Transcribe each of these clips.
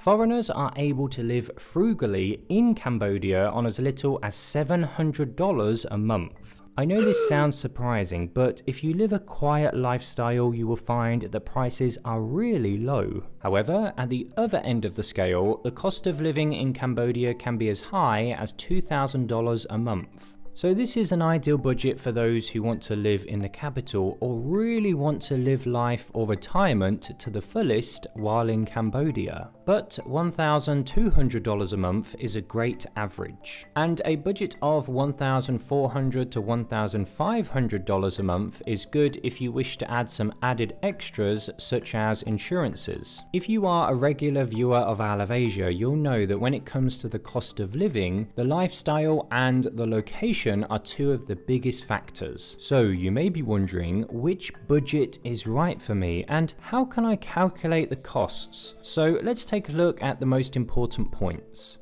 Foreigners are able to live frugally in Cambodia on as little as $700 a month. I know this sounds surprising, but if you live a quiet lifestyle, you will find that prices are really low. However, at the other end of the scale, the cost of living in Cambodia can be as high as $2,000 a month. So this is an ideal budget for those who want to live in the capital or really want to live life or retirement to the fullest while in Cambodia. But $1,200 a month is a great average. And a budget of $1,400 to $1,500 a month is good if you wish to add some added extras such as insurances. If you are a regular viewer of Isle of Asia, you'll know that when it comes to the cost of living, the lifestyle and the location are two of the biggest factors. So you may be wondering which budget is right for me and how can I calculate the costs? So let's take a look at the most important points.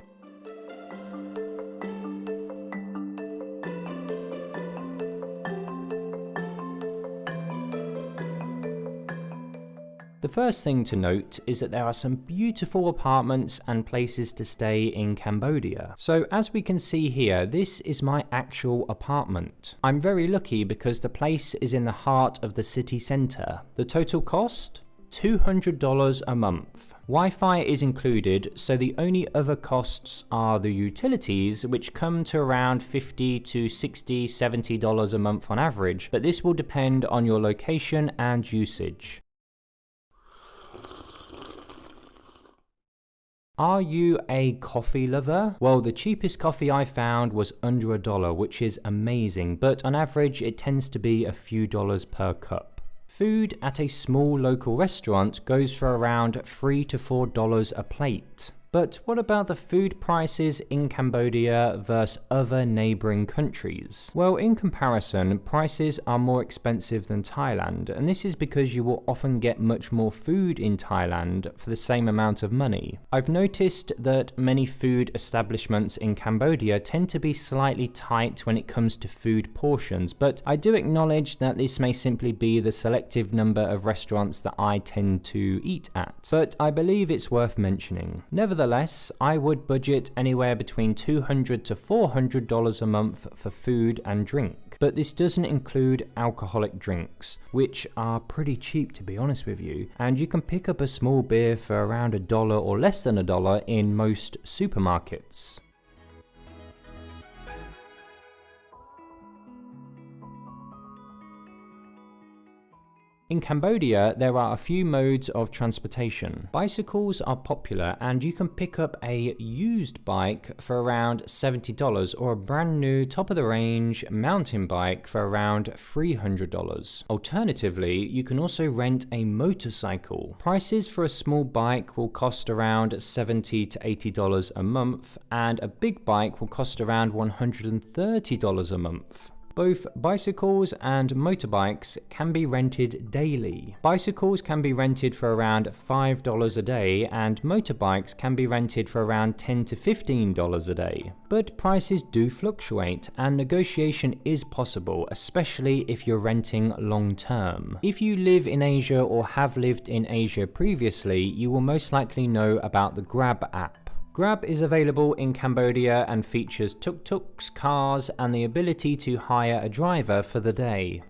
The first thing to note is that there are some beautiful apartments and places to stay in Cambodia. So as we can see here, this is my actual apartment. I'm very lucky because the place is in the heart of the city centre. The total cost? $200 a month. Wi-Fi is included, so the only other costs are the utilities, which come to around $50 to $60, $70 a month on average, but this will depend on your location and usage. Are you a coffee lover? Well, the cheapest coffee I found was under $1, which is amazing, but on average it tends to be a few dollars per cup. Food at a small local restaurant goes for around $3 to $4 a plate. But what about the food prices in Cambodia versus other neighbouring countries? Well, in comparison, prices are more expensive than Thailand, and this is because you will often get much more food in Thailand for the same amount of money. I've noticed that many food establishments in Cambodia tend to be slightly tight when it comes to food portions, but I do acknowledge that this may simply be the selective number of restaurants that I tend to eat at, but I believe it's worth mentioning. Nevertheless, I would budget anywhere between $200 to $400 a month for food and drink. But this doesn't include alcoholic drinks, which are pretty cheap to be honest with you, and you can pick up a small beer for around $1 or less than $1 in most supermarkets. In Cambodia, there are a few modes of transportation. Bicycles are popular and you can pick up a used bike for around $70 or a brand new top-of-the-range mountain bike for around $300. Alternatively, you can also rent a motorcycle. Prices for a small bike will cost around $70 to $80 a month and a big bike will cost around $130 a month. Both bicycles and motorbikes can be rented daily. Bicycles can be rented for around $5 a day and motorbikes can be rented for around $10 to $15 a day. But prices do fluctuate and negotiation is possible, especially if you're renting long term. If you live in Asia or have lived in Asia previously, you will most likely know about the Grab app. Grab is available in Cambodia and features tuk-tuks, cars, and the ability to hire a driver for the day.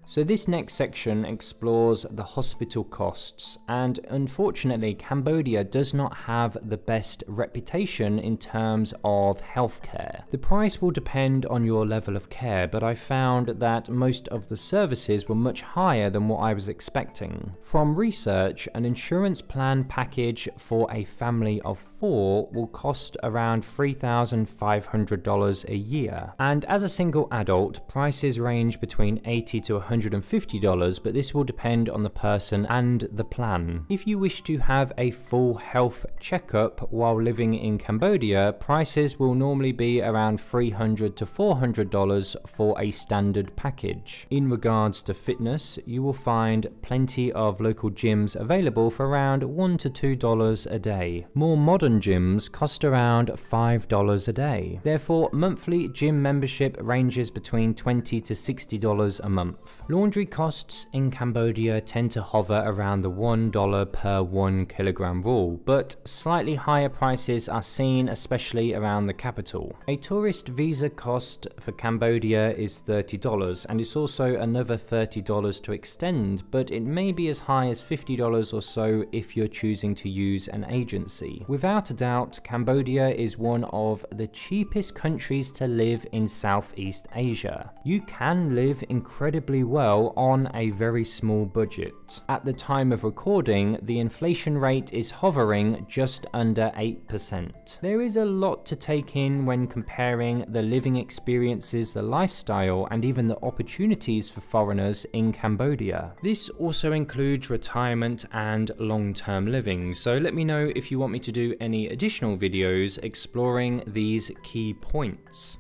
So this next section explores the hospital costs, and unfortunately Cambodia does not have the best reputation in terms of healthcare. The price will depend on your level of care, but I found that most of the services were much higher than what I was expecting. From research, an insurance plan package for a family of 4 will cost around $3,500 a year, and as a single adult, prices range between $80 to $150, but this will depend on the person and the plan. If you wish to have a full health checkup while living in Cambodia, prices will normally be around $300 to $400 for a standard package. In regards to fitness, you will find plenty of local gyms available for around $1 to $2 a day. More modern gyms cost around $5 a day. Therefore, monthly gym membership ranges between $20 to $60 a month. Laundry costs in Cambodia tend to hover around the $1 per 1 kilogram rule, but slightly higher prices are seen especially around the capital. A tourist visa cost for Cambodia is $30, and it's also another $30 to extend, but it may be as high as $50 or so if you're choosing to use an agency. Without a doubt, Cambodia is one of the cheapest countries to live in Southeast Asia. You can live incredibly well on a very small budget. At the time of recording, the inflation rate is hovering just under 8%. There is a lot to take in when comparing the living experiences, the lifestyle, and even the opportunities for foreigners in Cambodia. This also includes retirement and long-term living, so let me know if you want me to do any additional videos exploring these key points.